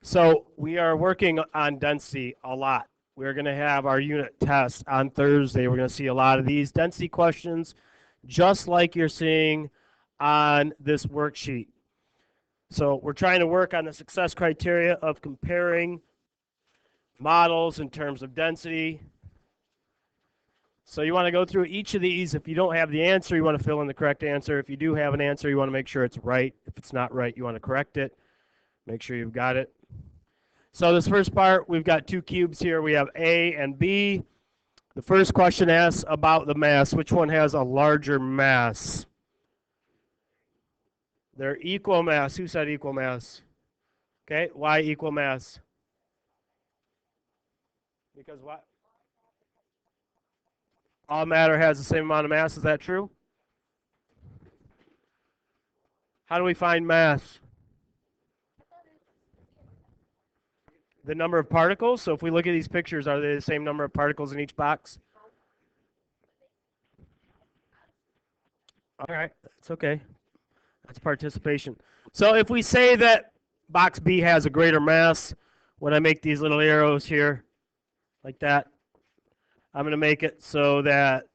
So we are working on density a lot. We're going to have our unit test on Thursday. We're going to see a lot of these density questions, just like you're seeing on this worksheet. So we're trying to work on the success criteria of comparing models in terms of density. So you want to go through each of these. If you don't have the answer, you want to fill in the correct answer. If you do have an answer, you want to make sure it's right. If it's not right, you want to correct it. Make sure you've got it. So this first part, we've got two cubes here. We have A and B. The first question asks about the mass. Which one has a larger mass? They're equal mass. Who said equal mass? Okay, why equal mass? Because what? All matter has the same amount of mass. Is that true? How do we find mass? The number of particles. So if we look at these pictures, are they the same number of particles in each box? All right, that's okay. That's participation. So if we say that box B has a greater mass, when I make these little arrows here, like that, I'm going to make it so that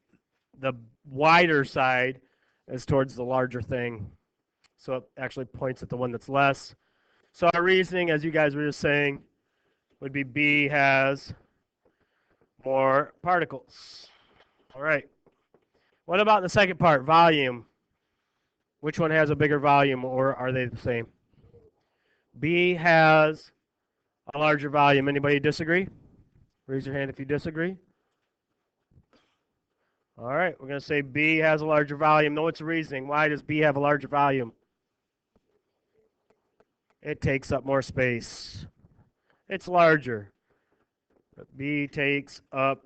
the wider side is towards the larger thing. So it actually points at the one that's less. So our reasoning, as you guys were just saying, would be B has more particles. All right. What about the second part, volume? Which one has a bigger volume, or are they the same? B has a larger volume. Anybody disagree? Raise your hand if you disagree. All right, we're going to say B has a larger volume. Know its reasoning. Why does B have a larger volume? It takes up more space. It's larger. But B takes up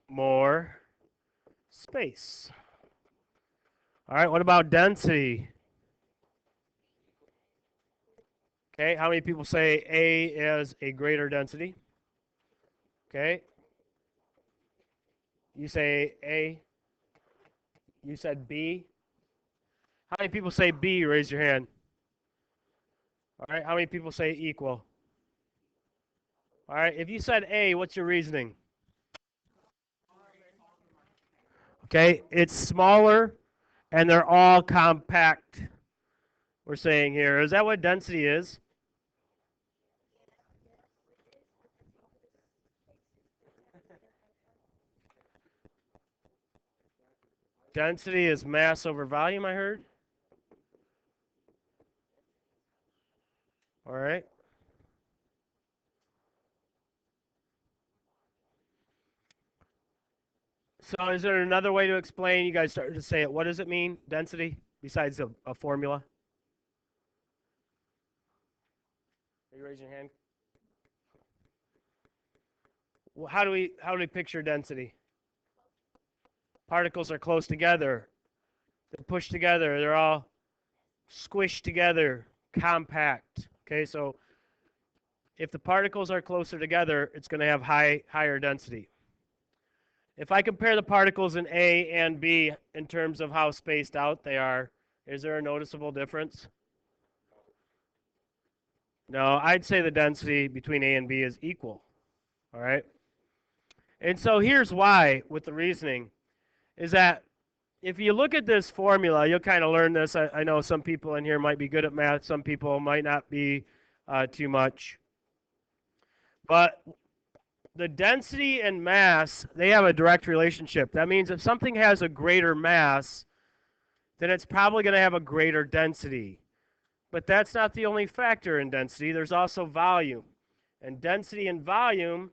more space. All right, what about density? Okay, how many people say A is a greater density? Okay. You say A. You said B. How many people say B? Raise your hand. All right, how many people say equal? All right, if you said A, what's your reasoning? Okay, it's smaller and they're all compact, we're saying here. Is that what density is? Density is mass over volume, I heard. All right. So is there another way to explain? You guys started to say it. What does it mean, density, besides a formula? Are you raising your hand? Well, how do we picture density? Particles are close together. They're pushed together. They're all squished together, compact. Okay, so if the particles are closer together, it's going to have higher density. If I compare the particles in A and B in terms of how spaced out they are, is there a noticeable difference? No, I'd say the density between A and B is equal. All right? And so here's why with the reasoning is that if you look at this formula, you'll kind of learn this. I know some people in here might be good at math. Some people might not be too much. But the density and mass, they have a direct relationship. That means if something has a greater mass, then it's probably going to have a greater density. But that's not the only factor in density. There's also volume. And density and volume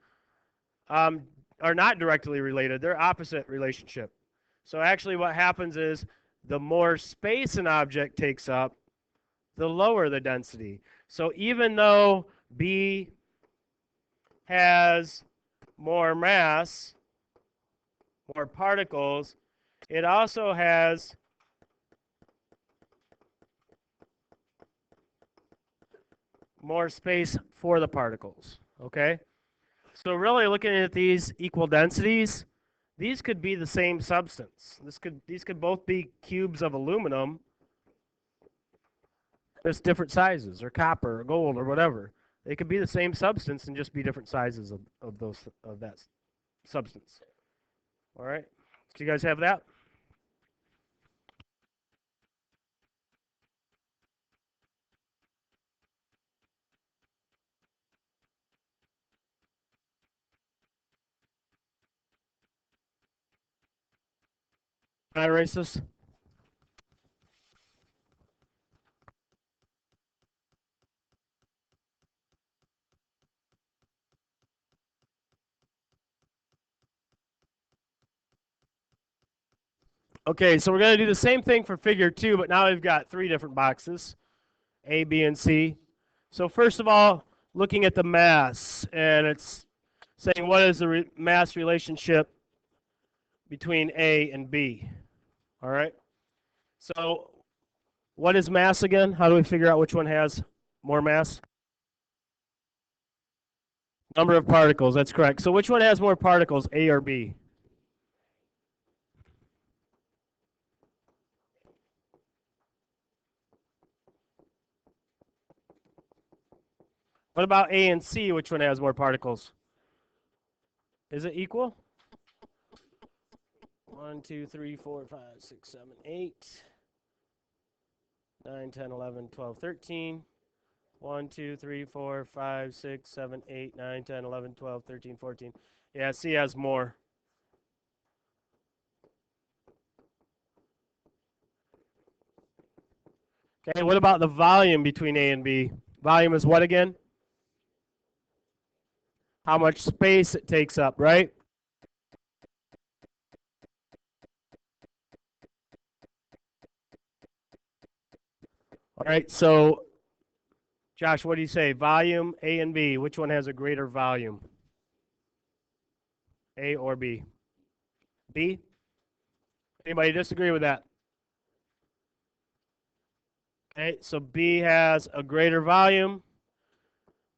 are not directly related. They're opposite relationship. So actually what happens is the more space an object takes up, the lower the density. So even though B has more mass, more particles, it also has more space for the particles, okay? So really looking at these equal densities, these could be the same substance. These could both be cubes of aluminum, just different sizes, or copper, or gold, or whatever. They could be the same substance and just be different sizes of that substance. All right. Do you guys have that? Can I erase this? Okay, so we're going to do the same thing for figure 2, but now we've got 3 different boxes, A, B, and C. So first of all, looking at the mass, and it's saying what is the mass relationship between A and B. All right? So what is mass again? How do we figure out which one has more mass? Number of particles, that's correct. So which one has more particles, A or B? What about A and C? Which one has more particles? Is it equal? 1, 2, 3, 4, 5, 6, 7, 8, 9, 10, 11, 12, 13. 1, 2, 3, 4, 5, 6, 7, 8, 9, 10, 11, 12, 13, 14. Yeah, C has more. Okay, what about the volume between A and B? Volume is what again? How much space it takes up, right? All right, so Josh, what do you say? Volume, A and B. Which one has a greater volume? A or B? B? Anybody disagree with that? Okay, so B has a greater volume.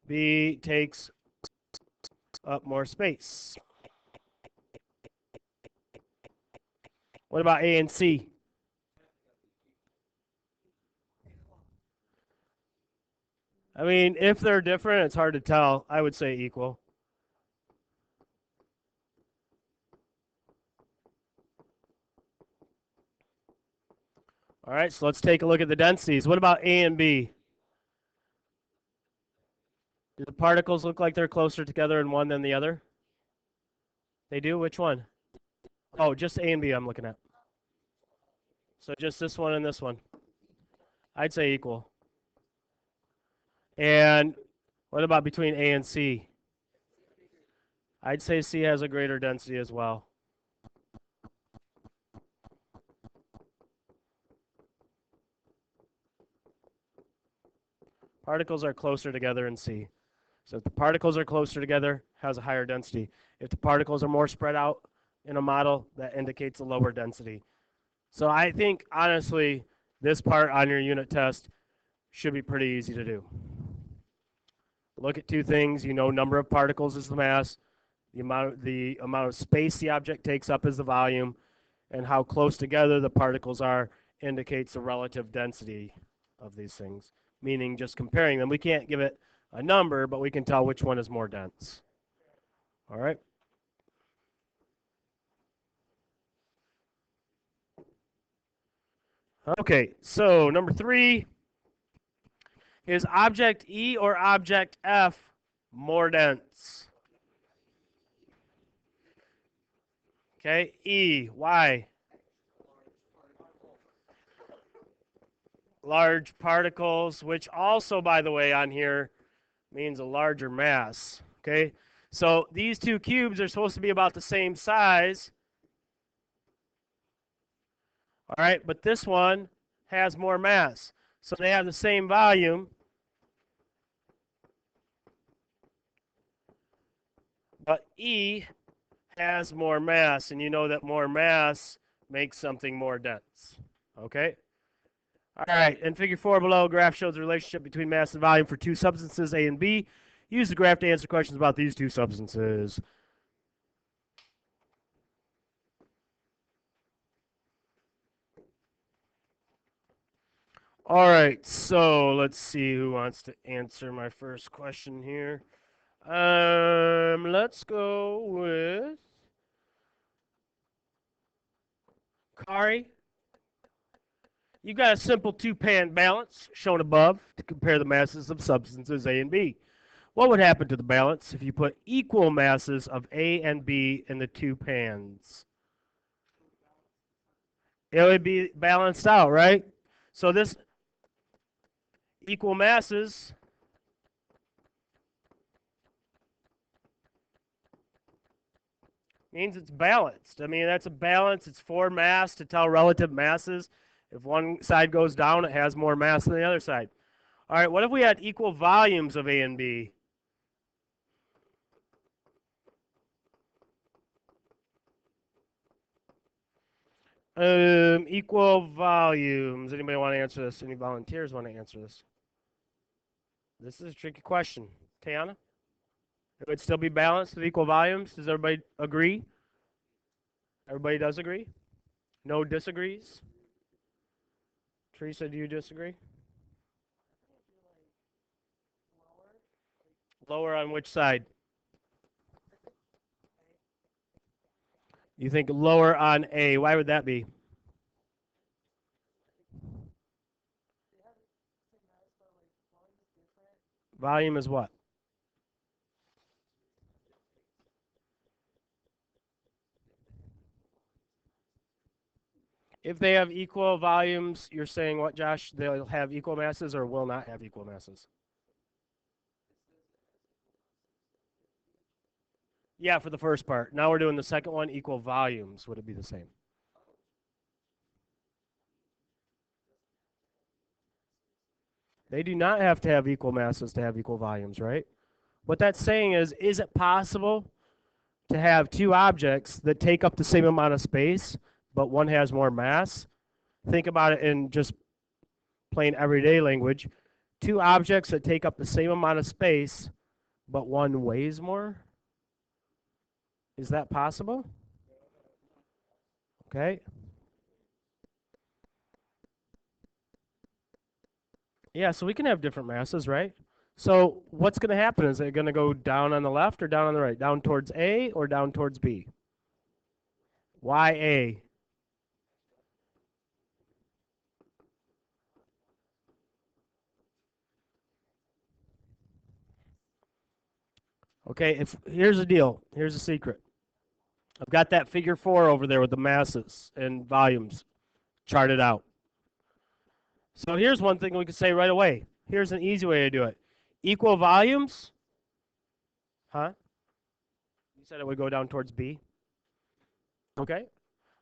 B takes up more space. What about A and C? I mean, if they're different, it's hard to tell. I would say equal. All right, so let's take a look at the densities. What about A and B? Do the particles look like they're closer together in one than the other? They do? Which one? Oh, just A and B I'm looking at. So just this one and this one. I'd say equal. And what about between A and C? I'd say C has a greater density as well. Particles are closer together in C. So if the particles are closer together, has a higher density. If the particles are more spread out in a model, that indicates a lower density. So I think, honestly, this part on your unit test should be pretty easy to do. Look at 2 things. You know, number of particles is the mass. The amount of space the object takes up is the volume. And how close together the particles are indicates the relative density of these things. Meaning just comparing them. We can't give it a number, but we can tell which one is more dense. All right? Okay, so number 3 is object E or object F more dense? Okay, E, why? Large particles, which also, by the way, on here means a larger mass. Okay, so these 2 cubes are supposed to be about the same size. All right, but this one has more mass. So they have the same volume, but E has more mass, and you know that more mass makes something more dense. Okay? All right, in figure 4 below, graph shows the relationship between mass and volume for 2 substances, A and B. Use the graph to answer questions about these 2 substances. All right, so let's see who wants to answer my first question here. Let's go with Kari. You've got a simple two-pan balance shown above to compare the masses of substances A and B. What would happen to the balance if you put equal masses of A and B in the two pans? It would be balanced out, right? So this equal masses means it's balanced. I mean, that's a balance. It's for mass to tell relative masses. If one side goes down, it has more mass than the other side. All right, what if we had equal volumes of A and B? Equal volumes. Anybody want to answer this? Any volunteers want to answer this? This is a tricky question. Tiana? It would still be balanced with equal volumes. Does everybody agree? Everybody does agree? No disagrees? Teresa, do you disagree? Lower on which side? You think lower on A. Why would that be? Volume is what? If they have equal volumes, you're saying what, Josh? They'll have equal masses or will not have equal masses? Yeah, for the first part. Now we're doing the second one, equal volumes. Would it be the same? They do not have to have equal masses to have equal volumes, right? What that's saying is it possible to have two objects that take up the same amount of space, but one has more mass? Think about it in just plain everyday language. Two objects that take up the same amount of space, but one weighs more? Is that possible? Okay. Yeah, so we can have different masses, right? So what's going to happen? Is it going to go down on the left or down on the right? Down towards A or down towards B? Why A? Okay, if here's the deal. Here's the secret. I've got that figure 4 over there with the masses and volumes charted out. So here's one thing we could say right away. Here's an easy way to do it. Equal volumes? Huh? You said it would go down towards B? Okay.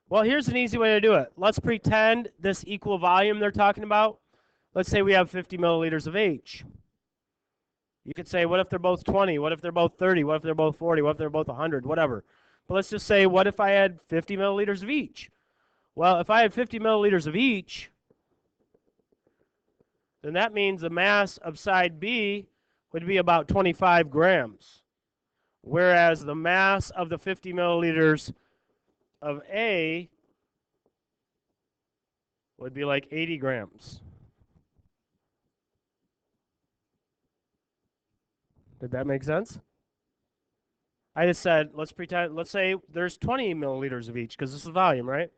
Well, here's an easy way to do it. Let's pretend this equal volume they're talking about. Let's say we have 50 milliliters of H. You could say, what if they're both 20? What if they're both 30? What if they're both 40? What if they're both 100? Whatever. But let's just say, what if I had 50 milliliters of each? Well, if I had 50 milliliters of each, then that means the mass of side B would be about 25 grams. Whereas the mass of the 50 milliliters of A would be like 80 grams. Did that make sense? I just said, let's say there's 20 milliliters of each, because this is volume, right?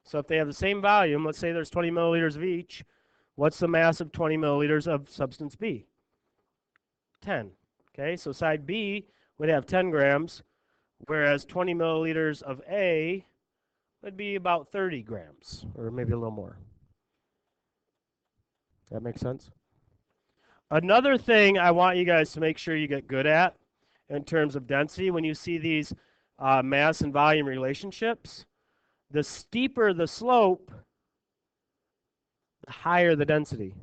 So if they have the same volume, let's say there's 20 milliliters of each, what's the mass of 20 milliliters of substance B? 10. Okay, so side B would have 10 grams, whereas 20 milliliters of A would be about 30 grams, or maybe a little more. That makes sense? Another thing I want you guys to make sure you get good at in terms of density, when you see these mass and volume relationships, the steeper the slope, the higher the density.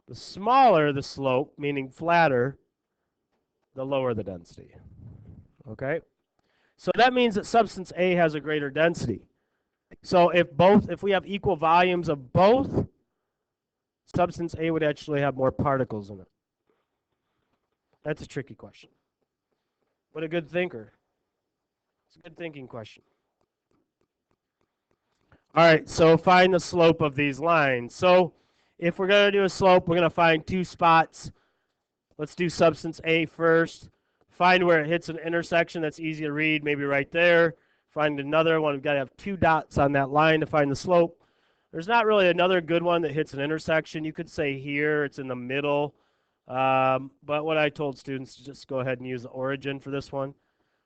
The smaller the slope, meaning flatter, the lower the density. Okay? So that means that substance A has a greater density. So if we have equal volumes of both, substance A would actually have more particles in it. That's a tricky question. But a good thinker. It's a good thinking question. All right, so find the slope of these lines. So if we're going to do a slope, we're going to find two spots. Let's do substance A first. Find where it hits an intersection that's easy to read, maybe right there. Find another one. We've got to have two dots on that line to find the slope. There's not really another good one that hits an intersection. You could say here, it's in the middle. But what I told students is just go ahead and use the origin for this one.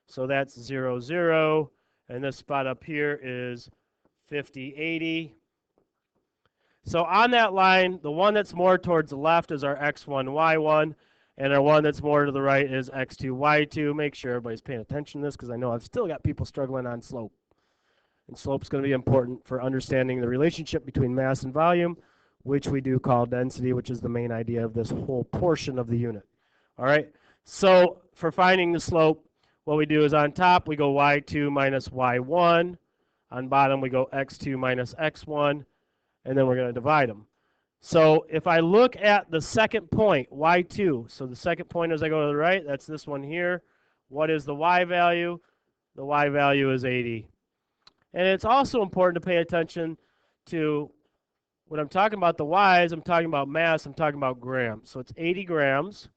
So that's 0, 0. And this spot up here is 50, 80. So on that line, the one that's more towards the left is our x1, y1, and our one that's more to the right is x2, y2. Make sure everybody's paying attention to this because I know I've still got people struggling on slope. And slope's going to be important for understanding the relationship between mass and volume, which we do call density, which is the main idea of this whole portion of the unit. All right, so for finding the slope, what we do is on top we go y2 minus y1. On bottom we go x2 minus x1. And then we're going to divide them. So if I look at the second point, y2, so the second point as I go to the right, that's this one here. What is the y value? The y value is 80. And it's also important to pay attention to when I'm talking about the y's, I'm talking about mass, I'm talking about grams. So it's 80 grams.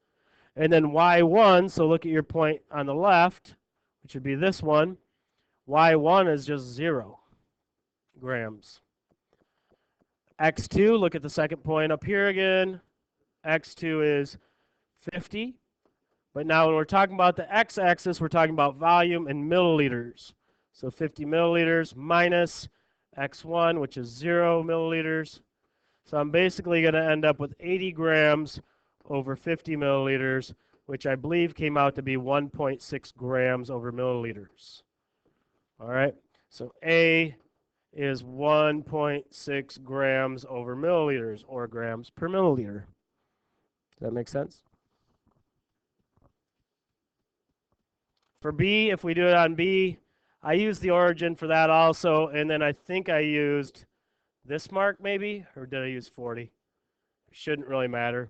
And then y1, so look at your point on the left, which would be this one. y1 is just 0 grams. x2, look at the second point up here again. x2 is 50. But now when we're talking about the x-axis, we're talking about volume in milliliters. So 50 milliliters minus x1, which is 0 milliliters. So I'm basically going to end up with 80 grams over 50 milliliters, which I believe came out to be 1.6 grams over milliliters. All right, so A is 1.6 grams over milliliters, or grams per milliliter. Does that make sense? For B, if we do it on B, I used the origin for that also, and then I think I used this mark maybe, or did I use 40? It shouldn't really matter.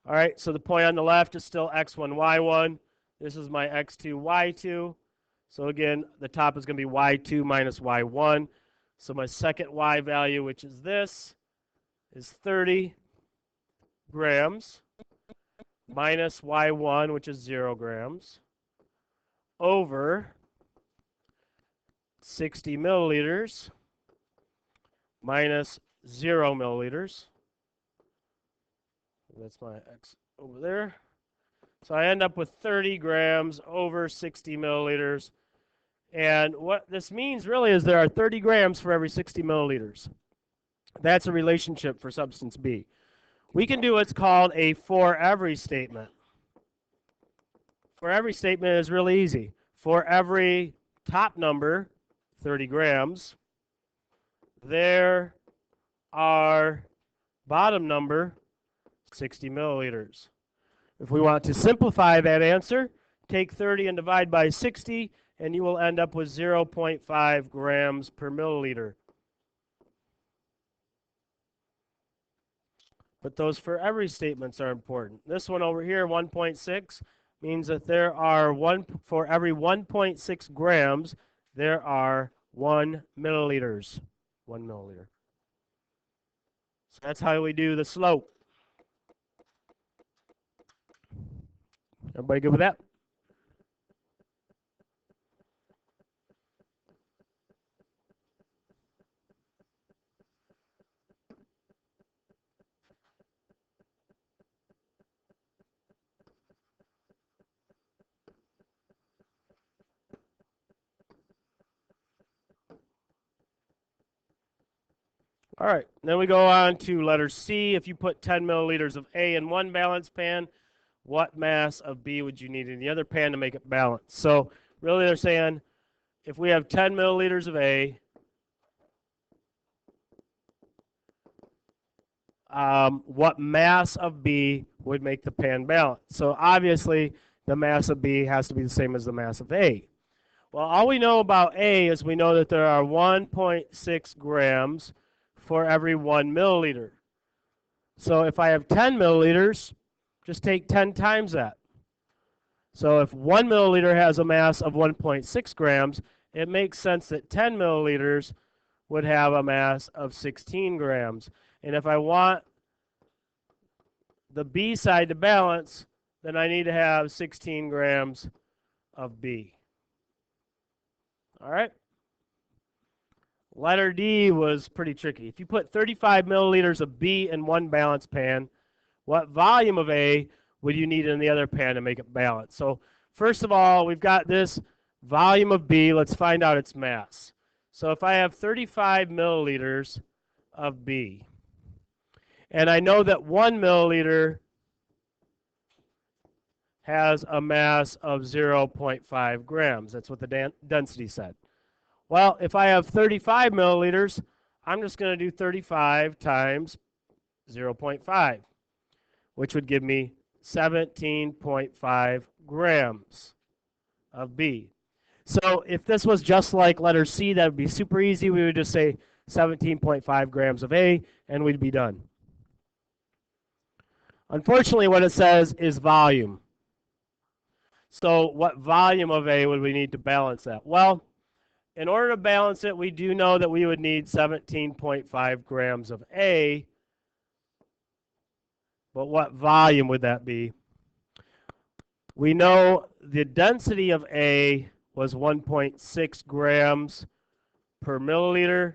All right, so the point on the left is still x1, y1. This is my x2, y2. So again, the top is going to be y2 minus y1. So my second y value, which is this, is 30 grams minus y1, which is 0 grams, over 60 milliliters minus 0 milliliters. That's my x over there. So I end up with 30 grams over 60 milliliters. And what this means really is there are 30 grams for every 60 milliliters. That's a relationship for substance B. We can do what's called a for every statement. For every statement is really easy. For every top number, 30 grams, there are bottom number, 60 milliliters. If we want to simplify that answer, take 30 and divide by 60, and you will end up with 0.5 grams per milliliter. But those for every statements are important. This one over here, 1.6, means that there are for every 1.6 grams, there are 1 milliliters. 1 milliliter. So that's how we do the slope. Everybody good with that? All right, then we go on to letter C. If you put 10 milliliters of A in one balance pan, what mass of B would you need in the other pan to make it balanced? So really they're saying if we have 10 milliliters of A, what mass of B would make the pan balanced? So obviously the mass of B has to be the same as the mass of A. Well, all we know about A is we know that there are 1.6 grams for every 1 milliliter. So if I have 10 milliliters, just take 10 times that. So if 1 milliliter has a mass of 1.6 grams, it makes sense that 10 milliliters would have a mass of 16 grams. And if I want the B side to balance, then I need to have 16 grams of B. All right? Letter D was pretty tricky. If you put 35 milliliters of B in one balance pan, what volume of A would you need in the other pan to make it balance? So first of all, we've got this volume of B. Let's find out its mass. So if I have 35 milliliters of B, and I know that 1 milliliter has a mass of 0.5 grams. That's what the density said. Well, if I have 35 milliliters, I'm just going to do 35 times 0.5, which would give me 17.5 grams of B. So if this was just like letter C, that would be super easy. We would just say 17.5 grams of A, and we'd be done. Unfortunately, what it says is volume. So what volume of A would we need to balance that? Well, in order to balance it, we do know that we would need 17.5 grams of A. But what volume would that be? We know the density of A was 1.6 grams per milliliter.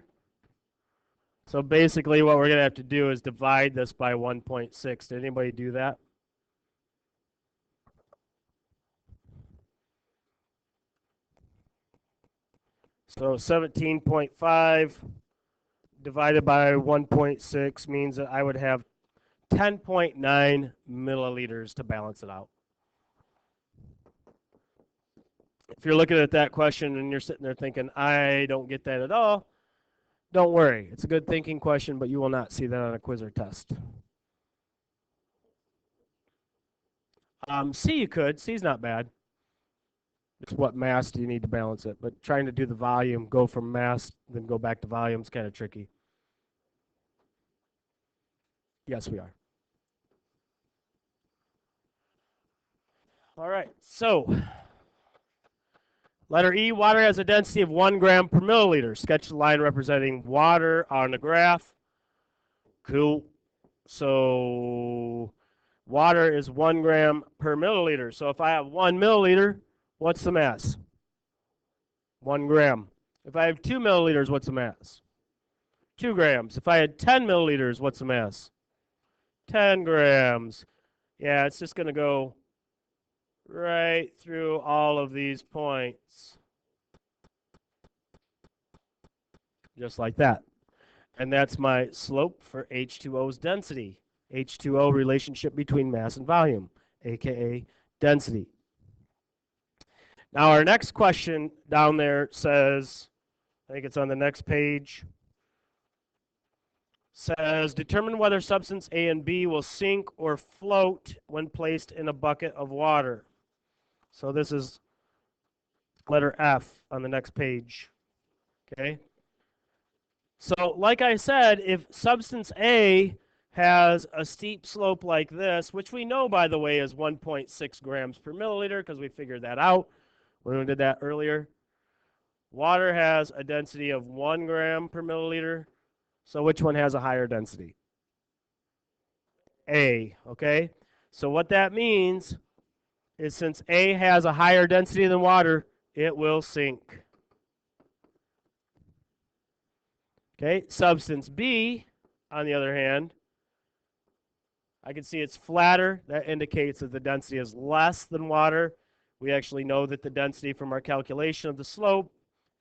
So basically what we're going to have to do is divide this by 1.6. Did anybody do that? So 17.5 divided by 1.6 means that I would have 10.9 milliliters to balance it out. If you're looking at that question and you're sitting there thinking, I don't get that at all, don't worry. It's a good thinking question, but you will not see that on a quiz or test. C you could. C's not bad. Just what mass do you need to balance it? But trying to do the volume, go from mass, then go back to volume is kind of tricky. Yes, we are. All right, so letter E, water has a density of 1 gram per milliliter. Sketch the line representing water on the graph. Cool. So water is 1 gram per milliliter. So if I have 1 milliliter, what's the mass? 1 gram. If I have 2 milliliters, what's the mass? 2 grams. If I had 10 milliliters, what's the mass? 10 grams. Yeah, it's just going to go right through all of these points. Just like that. And that's my slope for H2O's density. H2O relationship between mass and volume, aka density. Now our next question down there says, I think it's on the next page, says determine whether substance A and B will sink or float when placed in a bucket of water. So this is letter F on the next page. Okay. So like I said, if substance A has a steep slope like this, which we know, by the way, is 1.6 grams per milliliter because we figured that out when we did that earlier. Water has a density of 1 gram per milliliter. So which one has a higher density? A, okay? So what that means is since A has a higher density than water, it will sink. Okay, substance B, on the other hand, I can see it's flatter. That indicates that the density is less than water. We actually know that the density from our calculation of the slope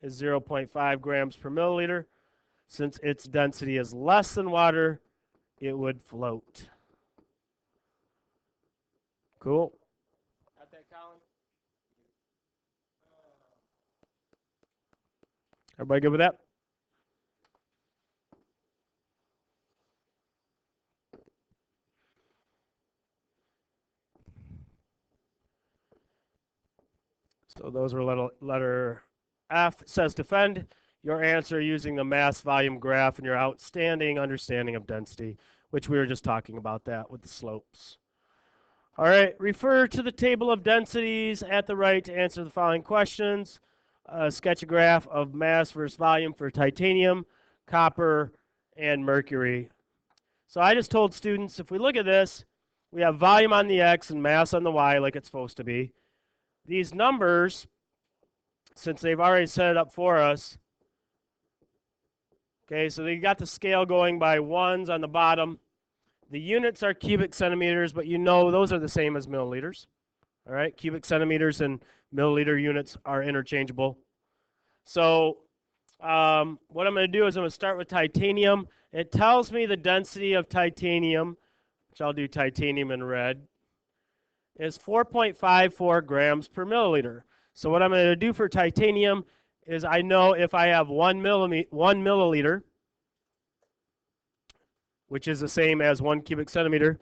is 0.5 grams per milliliter. Since its density is less than water, it would float. Cool. Got that, Colin? Everybody good with that? So those were letter F. It says defend your answer using the mass volume graph and your outstanding understanding of density, which we were just talking about that with the slopes. All right, refer to the table of densities at the right to answer the following questions. Sketch a graph of mass versus volume for titanium. copper, and mercury. So I just told students, if we look at this, we have volume on the x and mass on the y like it's supposed to be. These numbers, since they've already set it up for us, okay, so you got the scale going by ones on the bottom. The units are cubic centimeters, but you know those are the same as milliliters. All right, cubic centimeters and milliliter units are interchangeable. So what I'm going to do is I'm going to start with titanium. It tells me the density of titanium, which I'll do titanium in red, is 4.54 grams per milliliter. So what I'm going to do for titanium is I know if I have 1 milliliter, which is the same as 1 cubic centimeter,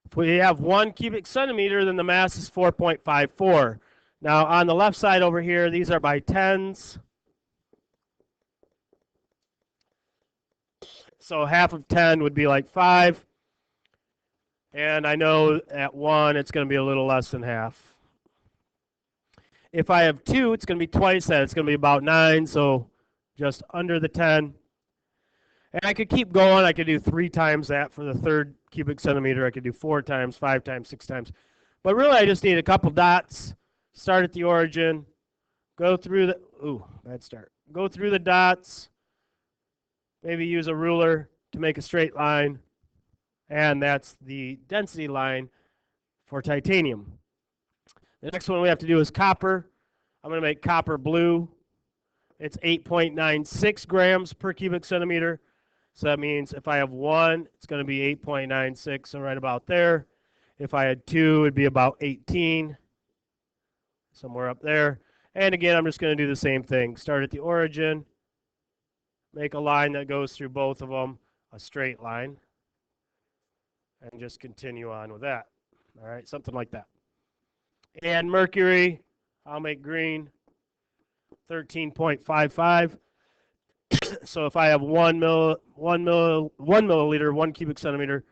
if we have 1 cubic centimeter, then the mass is 4.54. Now on the left side over here, these are by tens. So half of 10 would be like 5. And I know at 1, it's going to be a little less than half. If I have 2, it's going to be twice that. It's going to be about 9, so just under the 10. And I could keep going. I could do 3 times that for the third cubic centimeter. I could do 4 times, 5 times, 6 times. But really, I just need a couple dots. Start at the origin. Go through the, ooh, bad start. Go through the dots. Maybe use a ruler to make a straight line. And that's the density line for titanium. The next one we have to do is copper. I'm going to make copper blue. It's 8.96 grams per cubic centimeter. So that means if I have 1, it's going to be 8.96, so right about there. If I had 2, it'd be about 18, somewhere up there. And again, I'm just going to do the same thing. Start at the origin, make a line that goes through both of them, a straight line, and just continue on with that. All right, something like that. And mercury, I'll make green, 13.55. So if I have 1 milliliter, 1 cubic centimeter,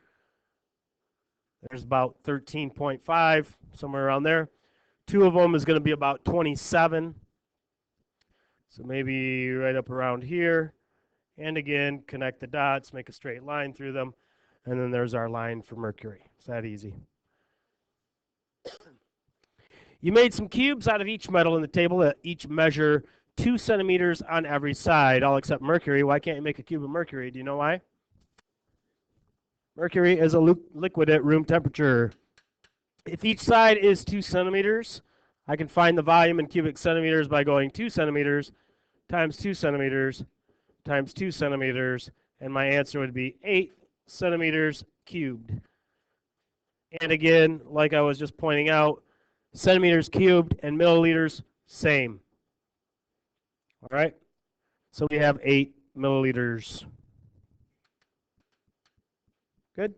there's about 13.5, somewhere around there. 2 of them is going to be about 27. So maybe right up around here. And again, connect the dots, make a straight line through them. And then there's our line for mercury. It's that easy. You made some cubes out of each metal in the table that each measure 2 centimeters on every side, all except mercury. Why can't you make a cube of mercury? Do you know why? Mercury is a liquid at room temperature. If each side is 2 centimeters, I can find the volume in cubic centimeters by going 2 centimeters times 2 centimeters times 2 centimeters, and my answer would be 8 centimeters cubed. And again, like I was just pointing out, centimeters cubed and milliliters, same. All right, so we have 8 milliliters. Good.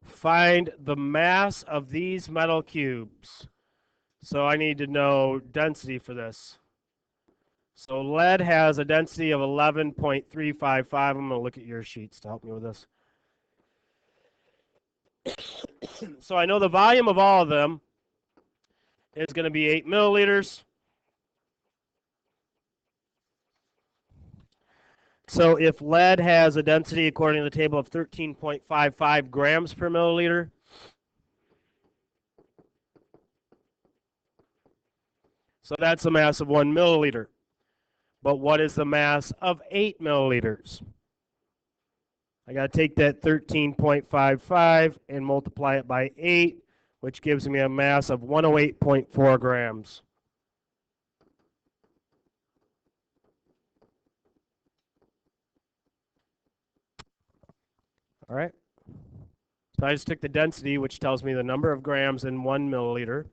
Find the mass of these metal cubes. So I need to know density for this. So lead has a density of 11.355. I'm going to look at your sheets to help me with this. So I know the volume of all of them is going to be 8 milliliters. So if lead has a density, according to the table, of 13.55 grams per milliliter, so that's the mass of 1 milliliter. But what is the mass of 8 milliliters? I got to take that 13.55 and multiply it by 8, which gives me a mass of 108.4 grams. All right. So I just took the density, which tells me the number of grams in 1 milliliter,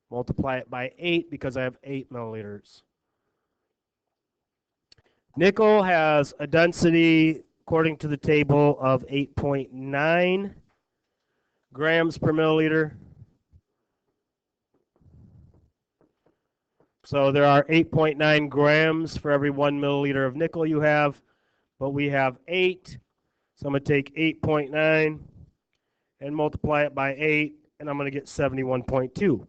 multiply it by 8 because I have 8 milliliters. Nickel has a density, according to the table, of 8.9 grams per milliliter. So there are 8.9 grams for every 1 milliliter of nickel you have, but we have 8. So I'm going to take 8.9 and multiply it by 8, and I'm going to get 71.2.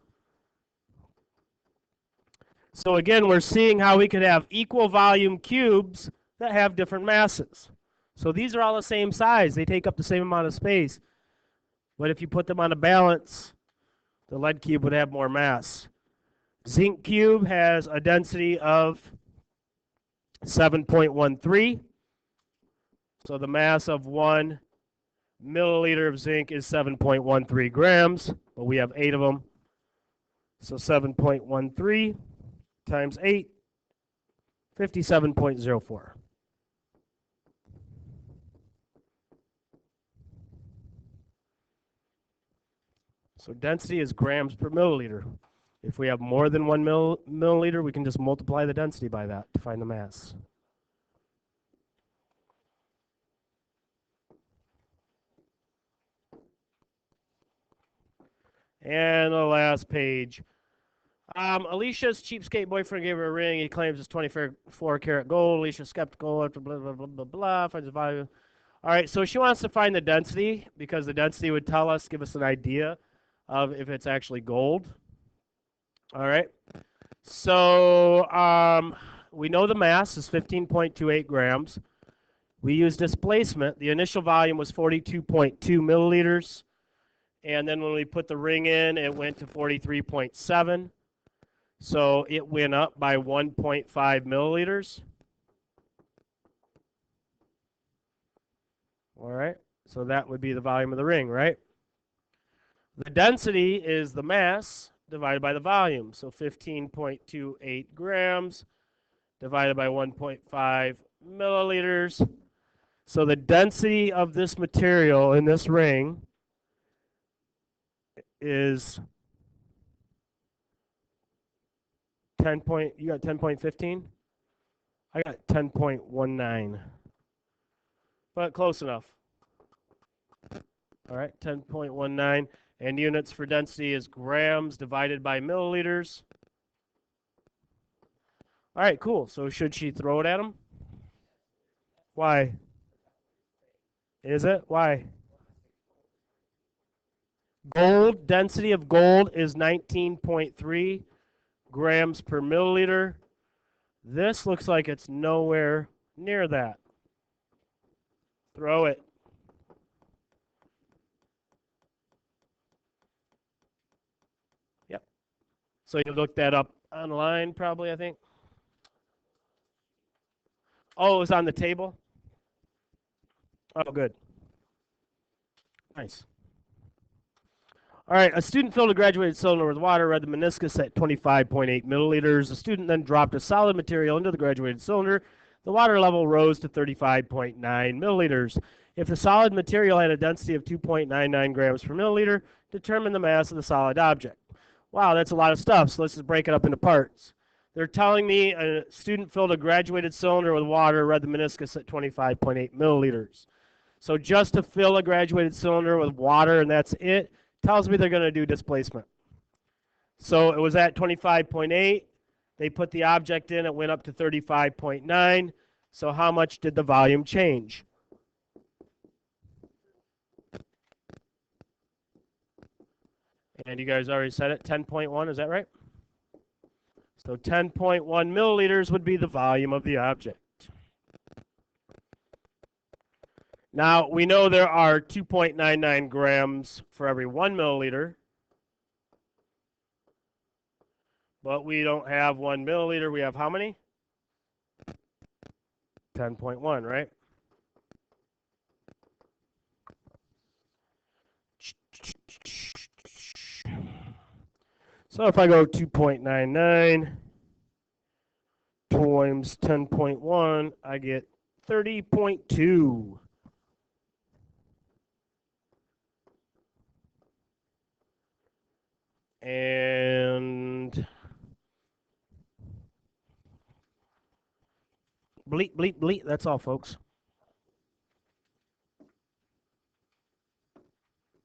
So again, we're seeing how we could have equal volume cubes that have different masses. So these are all the same size. They take up the same amount of space. But if you put them on a balance, the lead cube would have more mass. Zinc cube has a density of 7.13. So the mass of 1 milliliter of zinc is 7.13 grams, but we have 8 of them. So 7.13 times 8, 57.04. So density is grams per milliliter. If we have more than 1 milliliter, we can just multiply the density by that to find the mass. And the last page. Alicia's cheapskate boyfriend gave her a ring. He claims it's 24 karat gold. Alicia's skeptical after blah, blah, blah, blah, blah. Finds the value. All right, so she wants to find the density because the density would tell us, give us an idea of if it's actually gold. All right. So we know the mass is 15.28 grams. We use displacement. The initial volume was 42.2 milliliters. And then when we put the ring in, it went to 43.7. So it went up by 1.5 milliliters. All right. So that would be the volume of the ring, right? The density is the mass divided by the volume. So 15.28 grams divided by 1.5 milliliters. So the density of this material in this ring is 10 point, you got 10.15? I got 10.19. But close enough. All right, 10.19. And units for density is grams divided by milliliters. All right, cool. So should she throw it at him? Why? Is it? Why? Gold, density of gold is 19.3 grams per milliliter. This looks like it's nowhere near that. Throw it. Yep. So you looked that up online probably, I think. Oh, it was on the table? Oh, good. Nice. All right, a student filled a graduated cylinder with water, read the meniscus at 25.8 milliliters. The student then dropped a solid material into the graduated cylinder. The water level rose to 35.9 milliliters. If the solid material had a density of 2.99 grams per milliliter, determine the mass of the solid object. Wow, that's a lot of stuff, so let's just break it up into parts. They're telling me a student filled a graduated cylinder with water, read the meniscus at 25.8 milliliters. So just to fill a graduated cylinder with water and that's it, tells me they're going to do displacement. So it was at 25.8. They put the object in. It went up to 35.9. So how much did the volume change? And you guys already said it, 10.1. Is that right? So 10.1 milliliters would be the volume of the object. Now, we know there are 2.99 grams for every 1 milliliter. But we don't have 1 milliliter. We have how many? 10.1, right? So if I go 2.99 times 10.1, I get 30.2. And Bleep, bleep, bleep. That's all, folks.